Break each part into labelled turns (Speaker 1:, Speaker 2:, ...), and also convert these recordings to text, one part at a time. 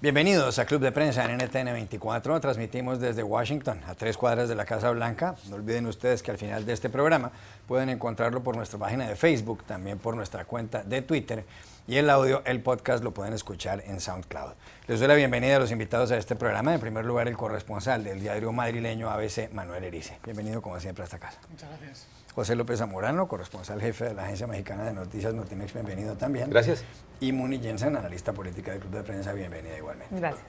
Speaker 1: Bienvenidos a Club de Prensa en NTN 24. Transmitimos desde Washington, a 3 cuadras de la Casa Blanca. No olviden ustedes que al final de este programa pueden encontrarlo por nuestra página de Facebook, también por nuestra cuenta de Twitter. Y el audio, el podcast, lo pueden escuchar en SoundCloud. Les doy la bienvenida a los invitados a este programa. En primer lugar, el corresponsal del diario madrileño ABC, Manuel Erice. Bienvenido, como siempre, a esta casa.
Speaker 2: Muchas gracias.
Speaker 1: José López Zamorano, corresponsal jefe de la Agencia Mexicana de Noticias Notimex, bienvenido también.
Speaker 3: Gracias.
Speaker 1: Y Muni Jensen, analista política del Club de Prensa, bienvenida igualmente.
Speaker 4: Gracias.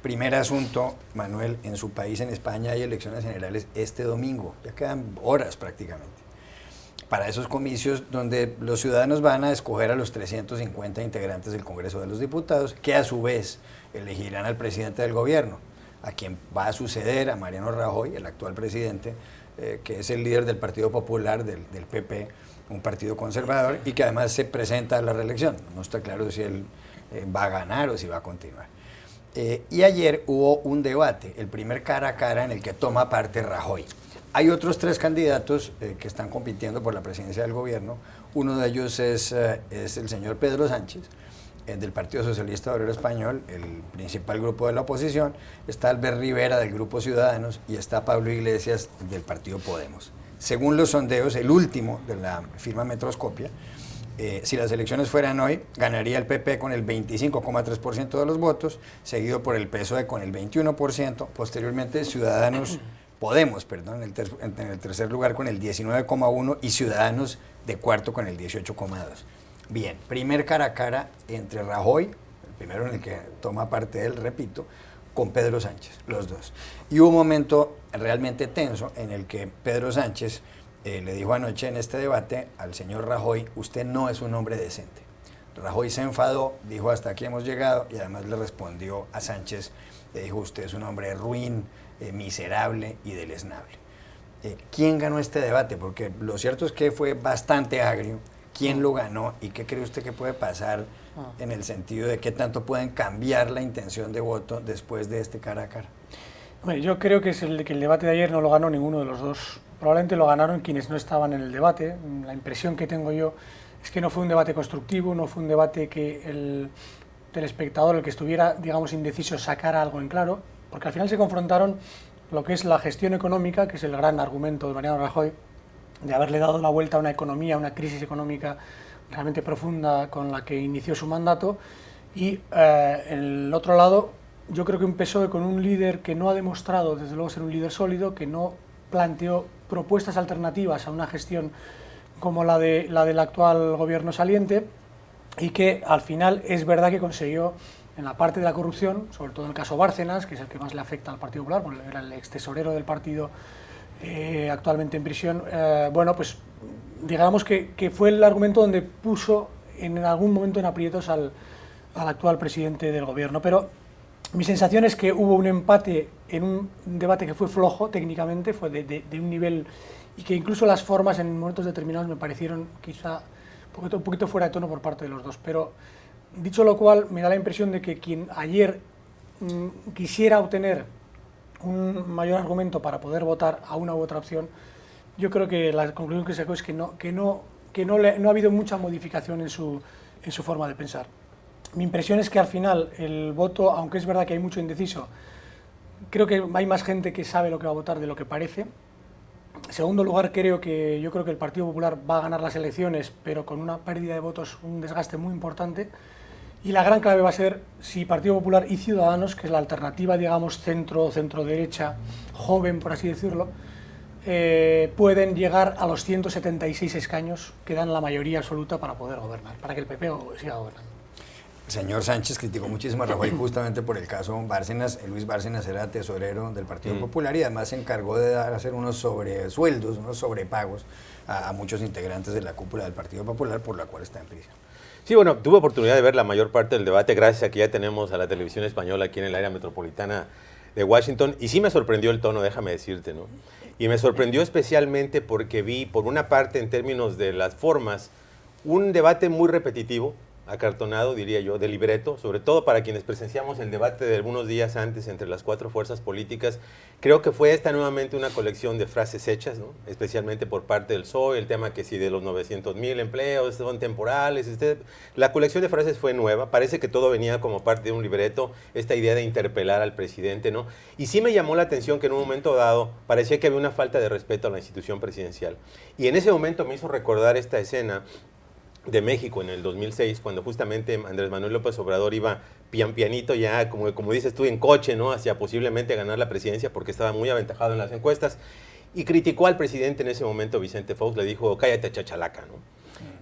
Speaker 1: Primer asunto, Manuel, en su país, en España, hay elecciones generales este domingo, ya quedan horas prácticamente, para esos comicios donde los ciudadanos van a escoger a los 350 integrantes del Congreso de los Diputados, que a su vez elegirán al presidente del gobierno, a quien va a suceder a Mariano Rajoy, el actual presidente, que es el líder del Partido Popular, del PP, un partido conservador, y que además se presenta a la reelección. No está claro si él va a ganar o si va a continuar. Y ayer hubo un debate, el primer cara a cara en el que toma parte Rajoy. Hay otros 3 candidatos que están compitiendo por la presidencia del gobierno. Uno de ellos es el señor Pedro Sánchez, del Partido Socialista Obrero Español, el principal grupo de la oposición. Está Albert Rivera, del Grupo Ciudadanos, y está Pablo Iglesias, del Partido Podemos. Según los sondeos, el último de la firma Metroscopia, si las elecciones fueran hoy, ganaría el PP con el 25,3% de los votos, seguido por el PSOE con el 21%, posteriormente Podemos, en el tercer lugar con el 19,1% y Ciudadanos de cuarto con el 18,2%. Bien, primer cara a cara entre Rajoy, el primero en el que toma parte él, repito, con Pedro Sánchez, los dos. Y hubo un momento realmente tenso en el que Pedro Sánchez le dijo anoche en este debate al señor Rajoy: usted no es un hombre decente. Rajoy se enfadó, dijo: hasta aquí hemos llegado, y además le respondió a Sánchez, le dijo: usted es un hombre ruin, miserable y deleznable. ¿Quién ganó este debate? Porque lo cierto es que fue bastante agrio. ¿Quién lo ganó y qué cree usted que puede pasar en el sentido de qué tanto pueden cambiar la intención de voto después de este cara a cara?
Speaker 2: Bueno, yo creo que el debate de ayer no lo ganó ninguno de los dos. Probablemente lo ganaron quienes no estaban en el debate. La impresión que tengo yo es que no fue un debate constructivo, no fue un debate que el telespectador, el que estuviera, digamos, indeciso, sacara algo en claro, porque al final se confrontaron lo que es la gestión económica, que es el gran argumento de Mariano Rajoy, de haberle dado la vuelta a una economía, a una crisis económica realmente profunda con la que inició su mandato, y el otro lado, yo creo que un PSOE con un líder que no ha demostrado, desde luego, ser un líder sólido, que no planteó propuestas alternativas a una gestión como la del actual gobierno saliente, y que al final es verdad que consiguió, en la parte de la corrupción, sobre todo en el caso Bárcenas, que es el que más le afecta al Partido Popular, porque era el ex tesorero del partido actualmente en prisión, bueno, pues digamos que fue el argumento donde puso en algún momento en aprietos al actual presidente del gobierno. Pero mi sensación es que hubo un empate en un debate que fue flojo técnicamente, fue de un nivel, y que incluso las formas en momentos determinados me parecieron quizá un poquito fuera de tono por parte de los dos. Pero dicho lo cual, me da la impresión de que quien ayer quisiera obtener un mayor argumento para poder votar a una u otra opción, yo creo que la conclusión que sacó es que no ha habido mucha modificación en su forma de pensar. Mi impresión es que al final el voto, aunque es verdad que hay mucho indeciso, creo que hay más gente que sabe lo que va a votar de lo que parece. En segundo lugar, yo creo que el Partido Popular va a ganar las elecciones, pero con una pérdida de votos, un desgaste muy importante. Y la gran clave va a ser si Partido Popular y Ciudadanos, que es la alternativa, digamos, centro-derecha, joven, por así decirlo, pueden llegar a los 176 escaños que dan la mayoría absoluta para poder gobernar, para que el PP siga gobernando.
Speaker 1: El señor Sánchez criticó muchísimo a Rajoy justamente por el caso Bárcenas. Luis Bárcenas era tesorero del Partido Popular y además se encargó de hacer unos sobresueldos, unos sobrepagos a muchos integrantes de la cúpula del Partido Popular, por la cual está en prisión.
Speaker 3: Sí, bueno, tuve oportunidad de ver la mayor parte del debate gracias a que ya tenemos a la televisión española aquí en el área metropolitana de Washington, y sí me sorprendió el tono, déjame decirte, ¿no? Y me sorprendió especialmente porque vi, por una parte, en términos de las formas, un debate muy repetitivo, acartonado, diría yo, de libreto, sobre todo para quienes presenciamos el debate de algunos días antes entre las cuatro fuerzas políticas. Creo que fue esta nuevamente una colección de frases hechas, ¿no? Especialmente por parte del PSOE, el tema que si de los 900,000 empleos son temporales. La colección de frases fue nueva, parece que todo venía como parte de un libreto, esta idea de interpelar al presidente, ¿no? Y sí me llamó la atención que en un momento dado parecía que había una falta de respeto a la institución presidencial. Y en ese momento me hizo recordar esta escena de México en el 2006, cuando justamente Andrés Manuel López Obrador iba pianito ya, como dices tú, en coche, ¿no? Hacia posiblemente ganar la presidencia porque estaba muy aventajado en las encuestas, y criticó al presidente en ese momento, Vicente Fox, le dijo, cállate chachalaca, ¿no?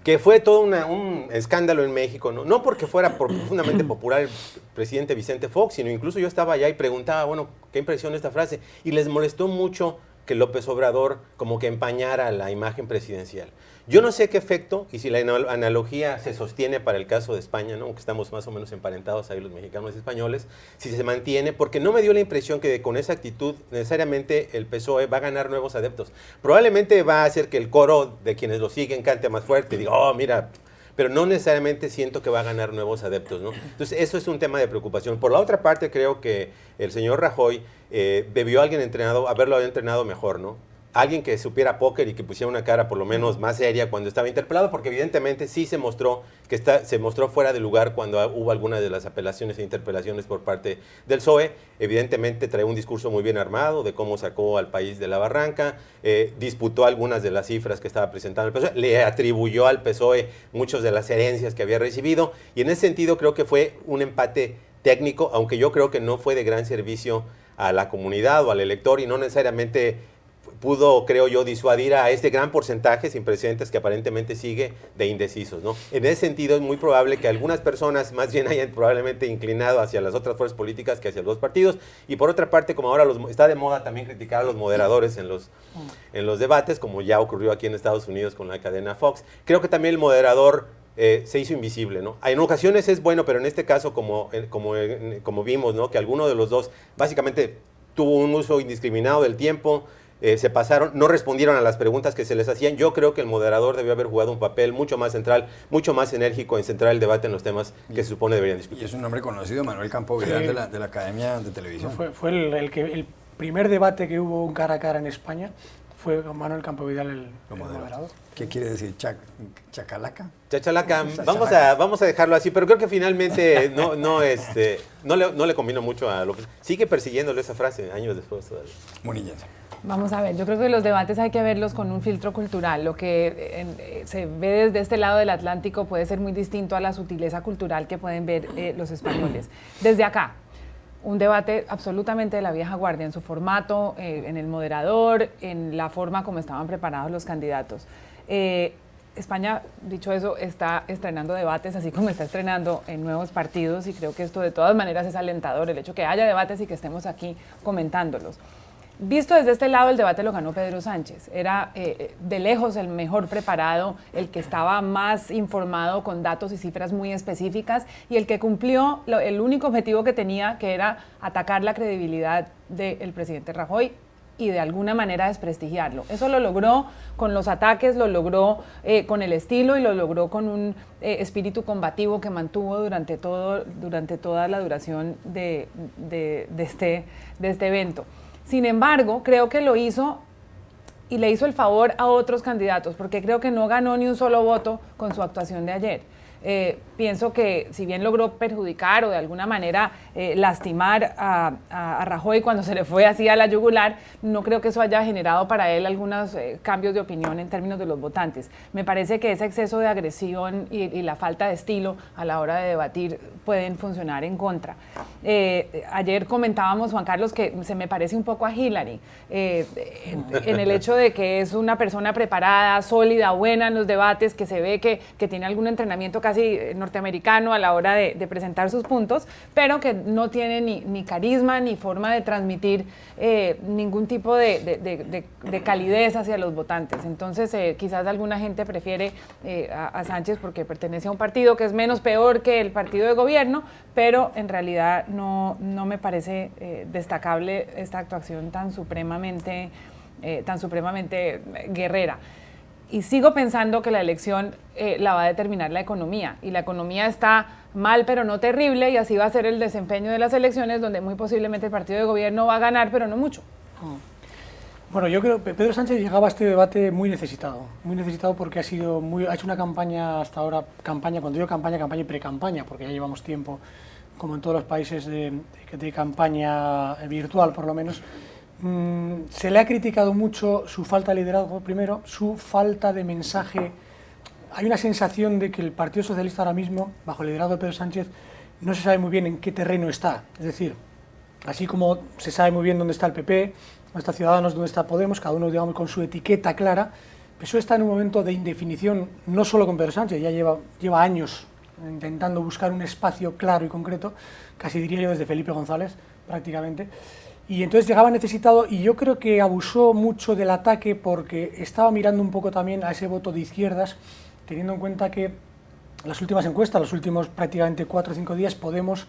Speaker 3: Que fue todo un escándalo en México, ¿no? No porque fuera profundamente popular el presidente Vicente Fox, sino incluso yo estaba allá y preguntaba, bueno, ¿qué impresión esta frase? Y les molestó mucho que López Obrador como que empañara la imagen presidencial. Yo no sé qué efecto, y si la analogía se sostiene para el caso de España, ¿no? Aunque estamos más o menos emparentados ahí los mexicanos y españoles, si se mantiene, porque no me dio la impresión que con esa actitud necesariamente el PSOE va a ganar nuevos adeptos. Probablemente va a hacer que el coro de quienes lo siguen cante más fuerte y diga, oh, mira, pero no necesariamente siento que va a ganar nuevos adeptos, ¿no? Entonces, eso es un tema de preocupación. Por la otra parte, creo que el señor Rajoy debió haberlo entrenado mejor, ¿no? Alguien que supiera póker y que pusiera una cara por lo menos más seria cuando estaba interpelado, porque evidentemente sí se mostró fuera de lugar cuando hubo algunas de las apelaciones e interpelaciones por parte del PSOE. Evidentemente trae un discurso muy bien armado de cómo sacó al país de la barranca, disputó algunas de las cifras que estaba presentando el PSOE, le atribuyó al PSOE muchas de las herencias que había recibido, y en ese sentido creo que fue un empate técnico, aunque yo creo que no fue de gran servicio a la comunidad o al elector, y no necesariamente pudo, creo yo, disuadir a este gran porcentaje sin precedentes que aparentemente sigue de indecisos, ¿no? En ese sentido es muy probable que algunas personas más bien hayan probablemente inclinado hacia las otras fuerzas políticas que hacia los partidos, y por otra parte, como ahora está de moda también criticar a los moderadores en los debates, como ya ocurrió aquí en Estados Unidos con la cadena Fox, creo que también el moderador se hizo invisible, ¿no? En ocasiones es bueno, pero en este caso, como vimos, ¿no? Que alguno de los dos básicamente tuvo un uso indiscriminado del tiempo, se pasaron, no respondieron a las preguntas que se les hacían. Yo creo que el moderador debió haber jugado un papel mucho más central, mucho más enérgico en centrar el debate en los temas que se supone deberían discutir.
Speaker 1: Y es un nombre conocido, Manuel Campo Vidal, de la Academia de Televisión.
Speaker 2: Fue el primer debate que hubo un cara a cara en España, fue Manuel Campo Vidal el moderador.
Speaker 1: ¿Qué quiere decir? ¿Chacalaca?
Speaker 3: Chachalaca, vamos a dejarlo así, pero creo que finalmente no le convino mucho a López. Sigue persiguiéndole esa frase años después todavía.
Speaker 1: Munillense.
Speaker 4: Vamos a ver, yo creo que los debates hay que verlos con un filtro cultural. Lo que se ve desde este lado del Atlántico puede ser muy distinto a la sutileza cultural que pueden ver los españoles. Desde acá, un debate absolutamente de la vieja guardia, en su formato, en el moderador, en la forma como estaban preparados los candidatos. España, dicho eso, está estrenando debates, así como está estrenando en nuevos partidos, y creo que esto de todas maneras es alentador, el hecho que haya debates y que estemos aquí comentándolos. Visto desde este lado, el debate lo ganó Pedro Sánchez. Era de lejos el mejor preparado, el que estaba más informado con datos y cifras muy específicas, y el que cumplió el único objetivo que tenía, que era atacar la credibilidad del presidente Rajoy y de alguna manera desprestigiarlo. Eso lo logró con los ataques, lo logró con el estilo, y lo logró con un espíritu combativo que mantuvo durante toda la duración de este evento. Sin embargo, creo que lo hizo y le hizo el favor a otros candidatos, porque creo que no ganó ni un solo voto con su actuación de ayer. Pienso que si bien logró perjudicar o de alguna manera lastimar a Rajoy cuando se le fue así a la yugular, no creo que eso haya generado para él algunos cambios de opinión en términos de los votantes. Me parece que ese exceso de agresión y la falta de estilo a la hora de debatir pueden funcionar en contra. Ayer comentábamos, Juan Carlos, que se me parece un poco a Hillary, en el hecho de que es una persona preparada, sólida, buena en los debates, que se ve que tiene algún entrenamiento casi norteamericano a la hora de presentar sus puntos, pero que no tiene ni carisma ni forma de transmitir ningún tipo de calidez hacia los votantes. Entonces, quizás alguna gente prefiere a Sánchez porque pertenece a un partido que es menos peor que el partido de gobierno, pero en realidad no me parece destacable esta actuación tan supremamente guerrera. y sigo pensando que la elección la va a determinar la economía, y la economía está mal pero no terrible, y así va a ser el desempeño de las elecciones, donde muy posiblemente el partido de gobierno va a ganar, pero no mucho.
Speaker 2: Bueno, yo creo que Pedro Sánchez llegaba a este debate muy necesitado porque ha hecho una campaña hasta ahora, cuando digo campaña y pre-campaña, porque ya llevamos tiempo, como en todos los países, de campaña virtual por lo menos. Se le ha criticado mucho su falta de liderazgo, primero, su falta de mensaje. Hay una sensación de que el Partido Socialista ahora mismo, bajo el liderazgo de Pedro Sánchez, no se sabe muy bien en qué terreno está. Es decir, así como se sabe muy bien dónde está el PP, dónde está Ciudadanos, dónde está Podemos, cada uno, digamos, con su etiqueta clara, PSOE está en un momento de indefinición, no solo con Pedro Sánchez, ya lleva años intentando buscar un espacio claro y concreto, casi diría yo desde Felipe González, prácticamente. Y entonces llegaba necesitado, y yo creo que abusó mucho del ataque porque estaba mirando un poco también a ese voto de izquierdas, teniendo en cuenta que las últimas encuestas, los últimos prácticamente 4 o 5 días, Podemos,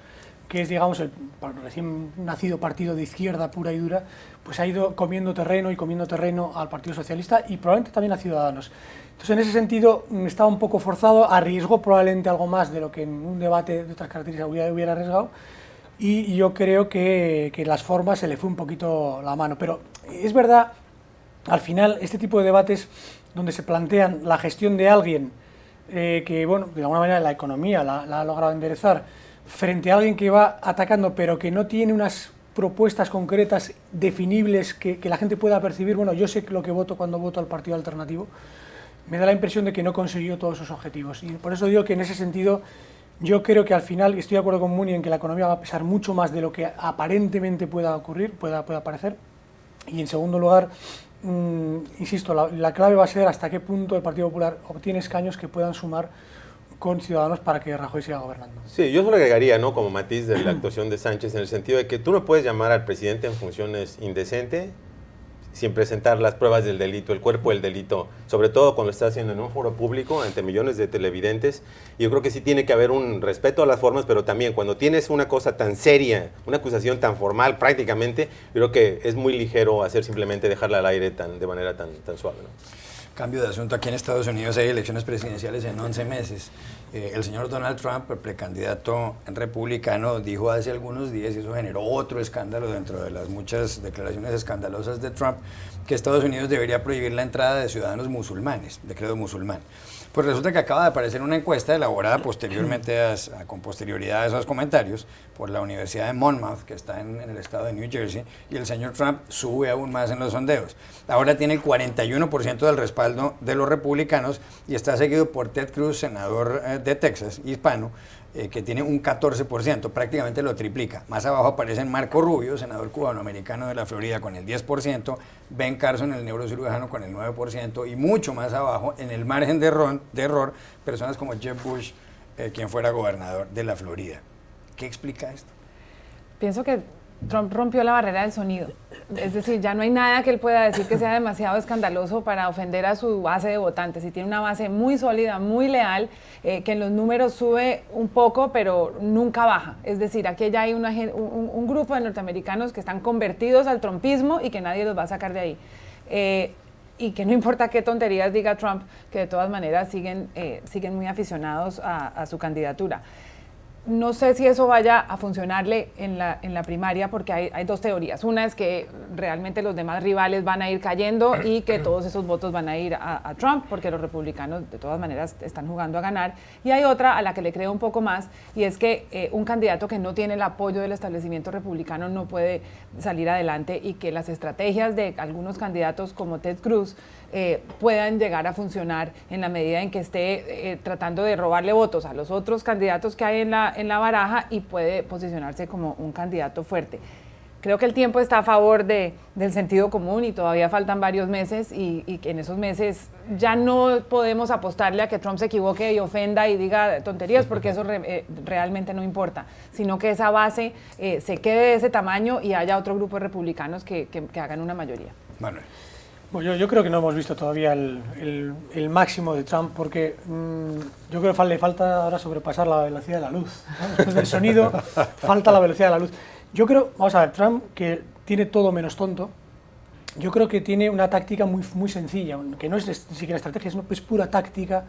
Speaker 2: que es, digamos, el recién nacido partido de izquierda pura y dura, pues ha ido comiendo terreno al Partido Socialista y probablemente también a Ciudadanos. Entonces, en ese sentido, estaba un poco forzado, arriesgó probablemente algo más de lo que en un debate de otras características hubiera arriesgado, y yo creo que las formas se le fue un poquito la mano. Pero es verdad, al final, este tipo de debates donde se plantean la gestión de alguien que, bueno, de alguna manera la economía la ha logrado enderezar, frente a alguien que va atacando pero que no tiene unas propuestas concretas definibles que la gente pueda percibir. Bueno, yo sé lo que voto cuando voto al partido alternativo, me da la impresión de que no consiguió todos esos objetivos, y por eso digo que en ese sentido yo creo que al final, estoy de acuerdo con Muni en que la economía va a pesar mucho más de lo que aparentemente pueda ocurrir, pueda parecer, y en segundo lugar, insisto, la clave va a ser hasta qué punto el Partido Popular obtiene escaños que puedan sumar con Ciudadanos para que Rajoy siga gobernando.
Speaker 3: Sí, yo solo agregaría, ¿no?, como matiz de la actuación de Sánchez, en el sentido de que tú no puedes llamar al presidente en funciones indecente sin presentar las pruebas del delito, el cuerpo del delito, sobre todo cuando lo está haciendo en un foro público ante millones de televidentes. Yo creo que sí tiene que haber un respeto a las formas, pero también cuando tienes una cosa tan seria, una acusación tan formal prácticamente, yo creo que es muy ligero hacer simplemente dejarla al aire de manera tan suave, ¿no?
Speaker 1: Cambio de asunto, aquí en Estados Unidos hay elecciones presidenciales en 11 meses. El señor Donald Trump, el precandidato republicano, dijo hace algunos días, y eso generó otro escándalo dentro de las muchas declaraciones escandalosas de Trump, que Estados Unidos debería prohibir la entrada de ciudadanos musulmanes, de credo musulmán. Pues resulta que acaba de aparecer una encuesta elaborada posteriormente con posterioridad a esos comentarios por la Universidad de Monmouth, que está en el estado de New Jersey, y el señor Trump sube aún más en los sondeos. Ahora tiene el 41% del respaldo de los republicanos y está seguido por Ted Cruz, senador de Texas, hispano, que tiene un 14%, prácticamente lo triplica. Más abajo aparecen Marco Rubio, senador cubanoamericano de la Florida, con el 10%, Ben Carson, el neurocirujano, con el 9%, y mucho más abajo, en el margen de error, personas como Jeb Bush, quien fuera gobernador de la Florida. ¿Qué explica esto?
Speaker 4: Pienso que Trump rompió la barrera del sonido. Es decir, ya no hay nada que él pueda decir que sea demasiado escandaloso para ofender a su base de votantes. Y tiene una base muy sólida, muy leal, que en los números sube un poco, pero nunca baja. Es decir, aquí ya hay un grupo de norteamericanos que están convertidos al trumpismo y que nadie los va a sacar de ahí. Y que no importa qué tonterías diga Trump, que de todas maneras siguen muy aficionados a su candidatura. No sé si eso vaya a funcionarle en la primaria, porque hay dos teorías. Una es que realmente los demás rivales van a ir cayendo y que todos esos votos van a ir a Trump, porque los republicanos de todas maneras están jugando a ganar. Y hay otra a la que le creo un poco más, y es que un candidato que no tiene el apoyo del establecimiento republicano no puede salir adelante, y que las estrategias de algunos candidatos como Ted Cruz puedan llegar a funcionar en la medida en que esté tratando de robarle votos a los otros candidatos que hay en la baraja, y puede posicionarse como un candidato fuerte. Creo que el tiempo está a favor del sentido común, y todavía faltan varios meses, y que en esos meses ya no podemos apostarle a que Trump se equivoque y ofenda y diga tonterías, porque eso realmente no importa, sino que esa base se quede de ese tamaño y haya otro grupo de republicanos que hagan una mayoría.
Speaker 1: Manuel.
Speaker 2: Bueno, yo creo que no hemos visto todavía el máximo de Trump, porque yo creo que le falta ahora sobrepasar la velocidad de la luz, ¿no? Después del sonido falta la velocidad de la luz. Yo creo, vamos a ver, Trump, que tiene todo menos tonto, yo creo que tiene una táctica muy sencilla, que no es ni siquiera estrategia, es pura táctica,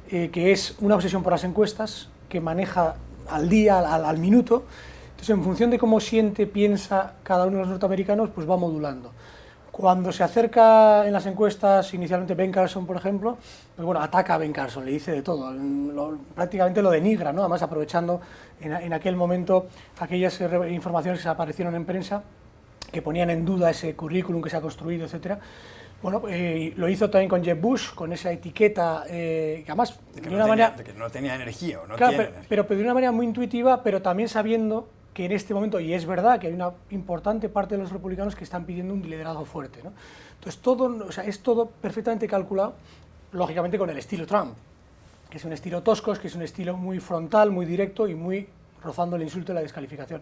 Speaker 2: que es una obsesión por las encuestas, que maneja al día, al minuto. Entonces, en función de cómo siente, piensa cada uno de los norteamericanos, pues va modulando. Cuando se acerca en las encuestas, inicialmente Ben Carson, por ejemplo, pues bueno, ataca a Ben Carson, le dice de todo, prácticamente lo denigra, ¿no? Además aprovechando en aquel momento aquellas informaciones que aparecieron en prensa que ponían en duda ese currículum que se ha construido, etcétera. Bueno, lo hizo también con Jeb Bush, con esa etiqueta, que además
Speaker 1: de que no tenía energía o no
Speaker 2: claro,
Speaker 1: tiene energía.
Speaker 2: Pero de una manera muy intuitiva, pero también sabiendo que en este momento, y es verdad que hay una importante parte de los republicanos que están pidiendo un liderazgo fuerte, ¿no? Entonces, todo, o sea, es todo perfectamente calculado, lógicamente con el estilo Trump, que es un estilo tosco, que es un estilo muy frontal, muy directo y muy rozando el insulto y la descalificación.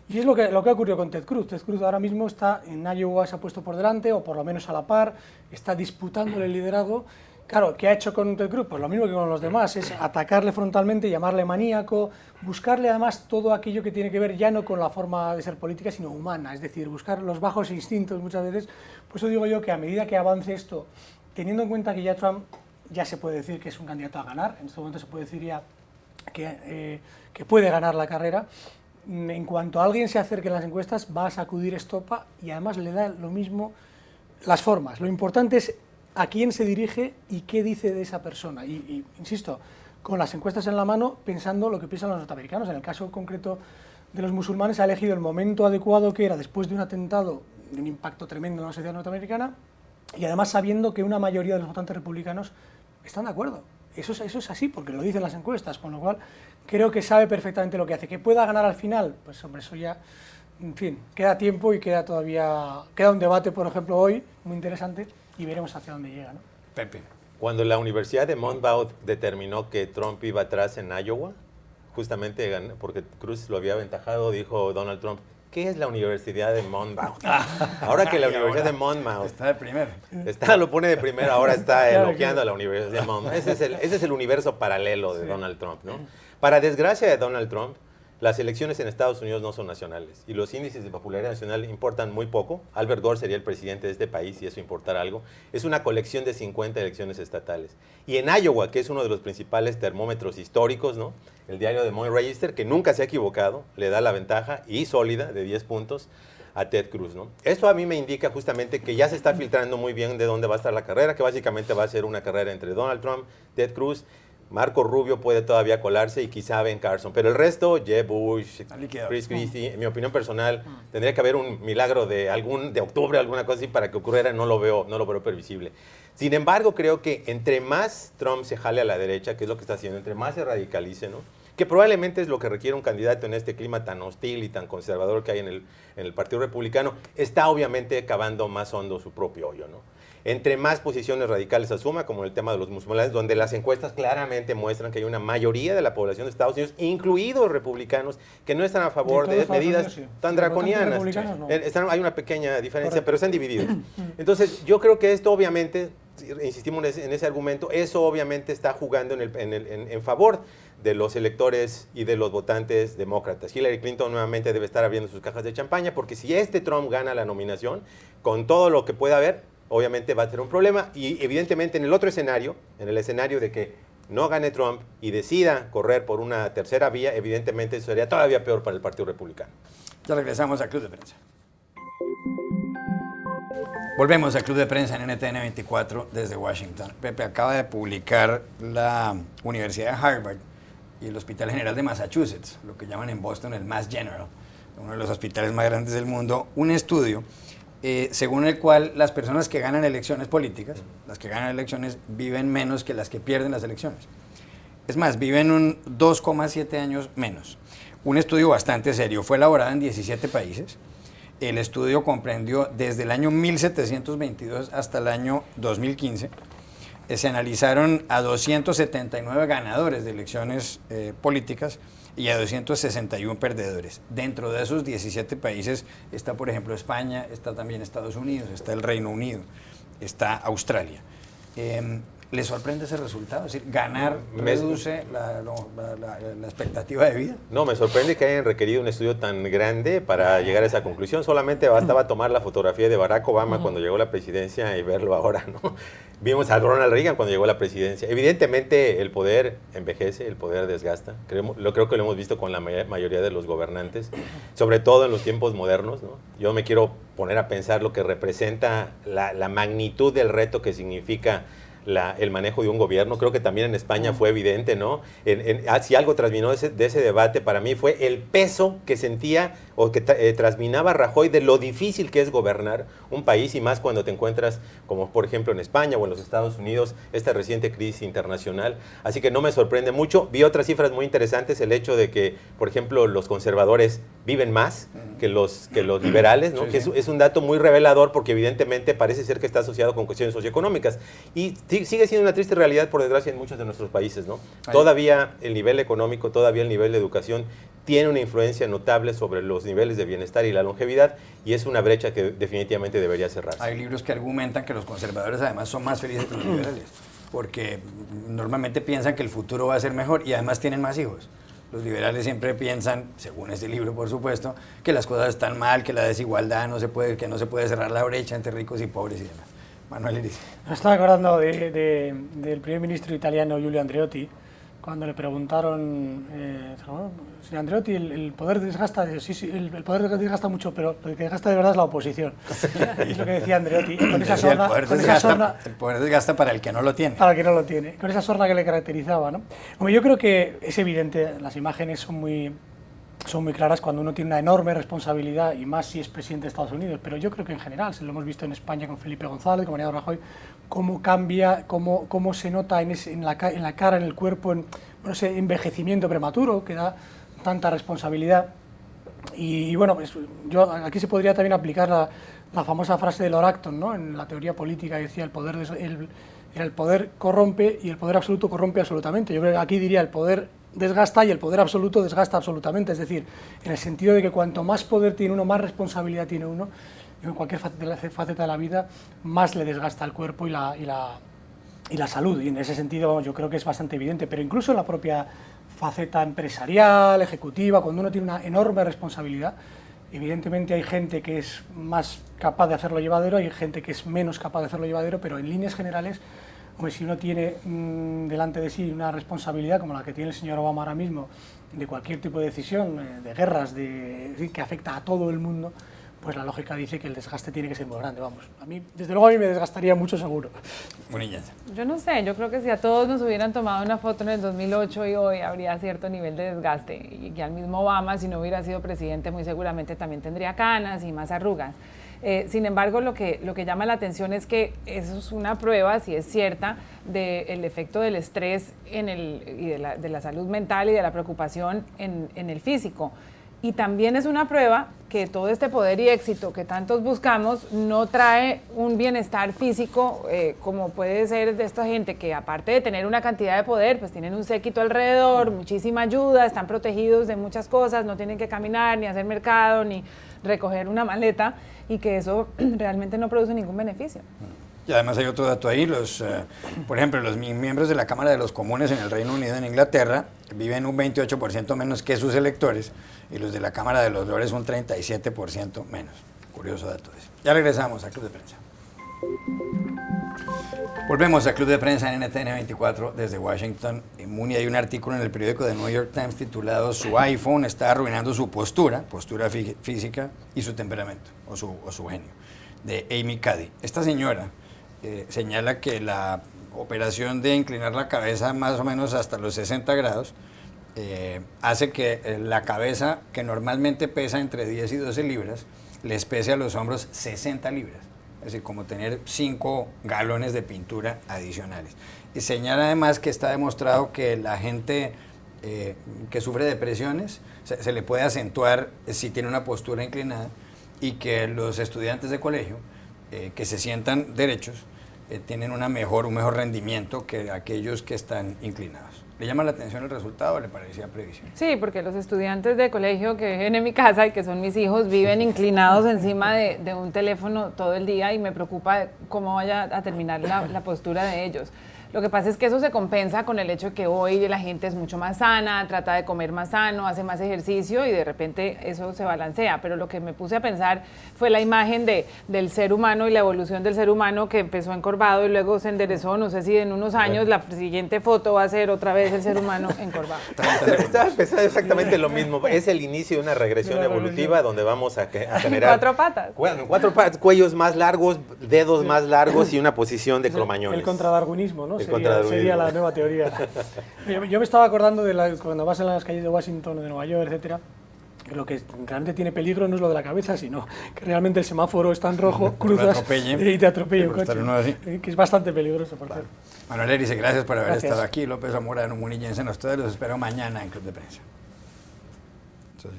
Speaker 2: Y es lo que ha ocurrido con Ted Cruz. Ted Cruz ahora mismo está en Iowa, se ha puesto por delante, o por lo menos a la par, está disputando el liderazgo. Claro, ¿qué ha hecho con Ted Cruz? Pues lo mismo que con los demás, es atacarle frontalmente, llamarle maníaco, buscarle además todo aquello que tiene que ver ya no con la forma de ser política, sino humana, es decir, buscar los bajos instintos muchas veces. Por eso digo yo que a medida que avance esto, teniendo en cuenta que ya Trump ya se puede decir que es un candidato a ganar, en este momento se puede decir ya que puede ganar la carrera, en cuanto a alguien se acerque en las encuestas va a sacudir estopa y además le da lo mismo las formas. Lo importante es a quién se dirige y qué dice de esa persona. Y insisto, con las encuestas en la mano, pensando lo que piensan los norteamericanos. En el caso concreto de los musulmanes, ha elegido el momento adecuado, que era después de un atentado de un impacto tremendo en la sociedad norteamericana, y además sabiendo que una mayoría de los votantes republicanos están de acuerdo. Eso es así, porque lo dicen las encuestas, con lo cual creo que sabe perfectamente lo que hace. ¿Que pueda ganar al final? Pues hombre, eso ya, en fin, queda tiempo y queda un debate, por ejemplo, hoy, muy interesante, y veremos hacia dónde llega, ¿no?
Speaker 1: Pepe.
Speaker 3: Cuando la Universidad de Monmouth determinó que Trump iba atrás en Iowa, justamente porque Cruz lo había aventajado, dijo Donald Trump, ¿qué es la Universidad de Monmouth? Ahora que la Universidad de Monmouth
Speaker 1: está de primero.
Speaker 3: Lo pone de primero, ahora está
Speaker 2: Claro,
Speaker 3: elogiando a la Universidad de Monmouth. Ese es el universo paralelo de Donald Trump, ¿no? Para desgracia de Donald Trump, las elecciones en Estados Unidos no son nacionales y los índices de popularidad nacional importan muy poco. Albert Gore sería el presidente de este país y eso importará algo. Es una colección de 50 elecciones estatales. Y en Iowa, que es uno de los principales termómetros históricos, ¿no? El diario Des Moines Register, que nunca se ha equivocado, le da la ventaja y sólida de 10 puntos a Ted Cruz, ¿no? Esto a mí me indica justamente que ya se está filtrando muy bien de dónde va a estar la carrera, que básicamente va a ser una carrera entre Donald Trump, Ted Cruz, Marco Rubio puede todavía colarse y quizá Ben Carson, pero el resto, Jeb Bush, Chris Christie, en mi opinión personal, tendría que haber un milagro de octubre, alguna cosa así para que ocurriera, no lo veo previsible. Sin embargo, creo que entre más Trump se jale a la derecha, que es lo que está haciendo, entre más se radicalice, ¿no? Que probablemente es lo que requiere un candidato en este clima tan hostil y tan conservador que hay en el Partido Republicano, está obviamente cavando más hondo su propio hoyo, ¿no? Entre más posiciones radicales asuma, como el tema de los musulmanes, donde las encuestas claramente muestran que hay una mayoría de la población de Estados Unidos, incluidos republicanos, que no están a favor de medidas tan draconianas. No. Hay una pequeña diferencia, correcto, pero están divididos. Entonces, yo creo que esto obviamente, insistimos en ese argumento, eso obviamente está jugando en favor de los electores y de los votantes demócratas. Hillary Clinton nuevamente debe estar abriendo sus cajas de champaña, porque si Trump gana la nominación, con todo lo que pueda haber, obviamente va a tener un problema y evidentemente en el otro escenario, en el escenario de que no gane Trump y decida correr por una tercera vía, evidentemente eso sería todavía peor para el Partido Republicano.
Speaker 1: Ya regresamos a Club de Prensa. Volvemos al Club de Prensa en NTN 24 desde Washington. Pepe, acaba de publicar la Universidad de Harvard y el Hospital General de Massachusetts, lo que llaman en Boston el Mass General, uno de los hospitales más grandes del mundo, un estudio según el cual las personas que ganan elecciones políticas, las que ganan elecciones, viven menos que las que pierden las elecciones. Es más, viven un 2,7 años menos. Un estudio bastante serio, fue elaborado en 17 países. El estudio comprendió desde el año 1722 hasta el año 2015. Se analizaron a 279 ganadores de elecciones políticas y a 261 perdedores. Dentro de esos 17 países está, por ejemplo, España, está también Estados Unidos, está el Reino Unido, está Australia. ¿Le sorprende ese resultado? Es decir, ganar reduce la expectativa de vida.
Speaker 3: No, me sorprende que hayan requerido un estudio tan grande para llegar a esa conclusión. Solamente bastaba tomar la fotografía de Barack Obama cuando llegó a la presidencia y verlo ahora, ¿no? Vimos a Ronald Reagan cuando llegó a la presidencia. Evidentemente el poder envejece, el poder desgasta. Creo que lo hemos visto con la mayoría de los gobernantes, sobre todo en los tiempos modernos, ¿no? Yo me quiero poner a pensar lo que representa la magnitud del reto que significa el manejo de un gobierno. Creo que también en España fue evidente, ¿no? Si algo transminó de ese debate para mí fue el peso que sentía o que transminaba Rajoy de lo difícil que es gobernar un país, y más cuando te encuentras, como por ejemplo en España o en los Estados Unidos, esta reciente crisis internacional. Así que no me sorprende mucho. Vi otras cifras muy interesantes, el hecho de que, por ejemplo, los conservadores viven más que los liberales, ¿no? Sí, que es un dato muy revelador, porque evidentemente parece ser que está asociado con cuestiones socioeconómicas. Y sigue siendo una triste realidad, por desgracia, en muchos de nuestros países, ¿no? Todavía el nivel económico, todavía el nivel de educación tiene una influencia notable sobre los niveles de bienestar y la longevidad, y es una brecha que definitivamente debería cerrarse.
Speaker 1: Hay libros que argumentan que los conservadores además son más felices que los liberales, porque normalmente piensan que el futuro va a ser mejor y además tienen más hijos. Los liberales siempre piensan, según este libro por supuesto, que las cosas están mal, que la desigualdad que no se puede cerrar la brecha entre ricos y pobres y demás. Manuel Iris.
Speaker 2: Me estaba acordando del primer ministro italiano Giulio Andreotti, cuando le preguntaron, señor Andreotti, ¿el poder desgasta? Sí, el poder desgasta mucho, pero lo que desgasta de verdad es la oposición. Es lo que decía Andreotti. Con esa sorna,
Speaker 1: el poder desgasta para el que no lo tiene.
Speaker 2: Para el que no lo tiene, con esa sorna que le caracterizaba, ¿no? Hombre, yo creo que es evidente, las imágenes son muy claras cuando uno tiene una enorme responsabilidad, y más si es presidente de Estados Unidos, pero yo creo que en general, se lo hemos visto en España con Felipe González, con Mariano Rajoy, cómo cambia, cómo se nota en la cara, en el cuerpo, ese envejecimiento prematuro que da tanta responsabilidad. Y bueno, yo aquí se podría también aplicar la famosa frase de Lord Acton, ¿no? En la teoría política, que decía el poder corrompe y el poder absoluto corrompe absolutamente. Yo creo que aquí diría el poder desgasta y el poder absoluto desgasta absolutamente, es decir, en el sentido de que cuanto más poder tiene uno, más responsabilidad tiene uno, en cualquier faceta de la vida, más le desgasta el cuerpo y la salud, y en ese sentido yo creo que es bastante evidente, pero incluso en la propia faceta empresarial, ejecutiva, cuando uno tiene una enorme responsabilidad, evidentemente hay gente que es más capaz de hacerlo llevadero, hay gente que es menos capaz de hacerlo llevadero, pero en líneas generales, hombre, si uno tiene delante de sí una responsabilidad como la que tiene el señor Obama ahora mismo, de cualquier tipo de decisión, de guerras, que afecta a todo el mundo, pues la lógica dice que el desgaste tiene que ser muy grande, vamos. Desde luego a mí me desgastaría mucho seguro.
Speaker 4: Yo no sé, yo creo que si a todos nos hubieran tomado una foto en el 2008 y hoy, habría cierto nivel de desgaste, y que al mismo Obama, si no hubiera sido presidente, muy seguramente también tendría canas y más arrugas. Sin embargo, lo que llama la atención es que eso es una prueba, si es cierta, del efecto del estrés y de la salud mental y de la preocupación en el físico. Y también es una prueba que todo este poder y éxito que tantos buscamos no trae un bienestar físico como puede ser de esta gente que, aparte de tener una cantidad de poder, pues tienen un séquito alrededor, muchísima ayuda, están protegidos de muchas cosas, no tienen que caminar, ni hacer mercado, ni recoger una maleta, y que eso realmente no produce ningún beneficio.
Speaker 1: Y además hay otro dato ahí, por ejemplo, los miembros de la Cámara de los Comunes en el Reino Unido, en Inglaterra, viven un 28% menos que sus electores, y los de la Cámara de los Lores un 37% menos. Curioso dato ese. Ya regresamos a Club de Prensa. Volvemos a Club de Prensa en NTN 24 desde Washington. En Muni hay un artículo en el periódico The New York Times titulado "Su iPhone está arruinando su postura física y su temperamento, o su genio", de Amy Cuddy. Esta señora señala que la operación de inclinar la cabeza más o menos hasta los 60 grados hace que la cabeza, que normalmente pesa entre 10 y 12 libras, les pese a los hombros 60 libras. Es decir, como tener 5 galones de pintura adicionales. Y señala además que está demostrado que la gente que sufre depresiones se le puede acentuar si tiene una postura inclinada, y que los estudiantes de colegio que se sientan derechos tienen un mejor rendimiento que aquellos que están inclinados. ¿Le llama la atención el resultado o le parecía previsible?
Speaker 4: Sí, porque los estudiantes de colegio que viven en mi casa y que son mis hijos viven inclinados encima de un teléfono todo el día, y me preocupa cómo vaya a terminar la postura de ellos. Lo que pasa es que eso se compensa con el hecho de que hoy la gente es mucho más sana, trata de comer más sano, hace más ejercicio y de repente eso se balancea. Pero lo que me puse a pensar fue la imagen del ser humano y la evolución del ser humano que empezó encorvado y luego se enderezó. No sé si en unos años la siguiente foto va a ser otra vez el ser humano encorvado.
Speaker 3: Estaba pensando exactamente lo mismo. Es el inicio de una regresión evolutiva donde vamos a generar...
Speaker 4: Cuatro patas.
Speaker 3: Cuatro patas, cuellos más largos, dedos más largos y una posición de cromañones.
Speaker 2: El contradarwinismo, ¿no?
Speaker 3: El
Speaker 2: Sería la nueva teoría. Yo me estaba acordando cuando vas en las calles de Washington o de Nueva York, etcétera, que lo que realmente tiene peligro no es lo de la cabeza, sino que realmente el semáforo está en rojo, cruzas y te atropella un coche, que es bastante peligroso, por cierto.
Speaker 1: Manuel Erice, gracias por haber estado aquí. López Zamorano, Munillense, ustedes los espero mañana en Club de Prensa. Eso sí.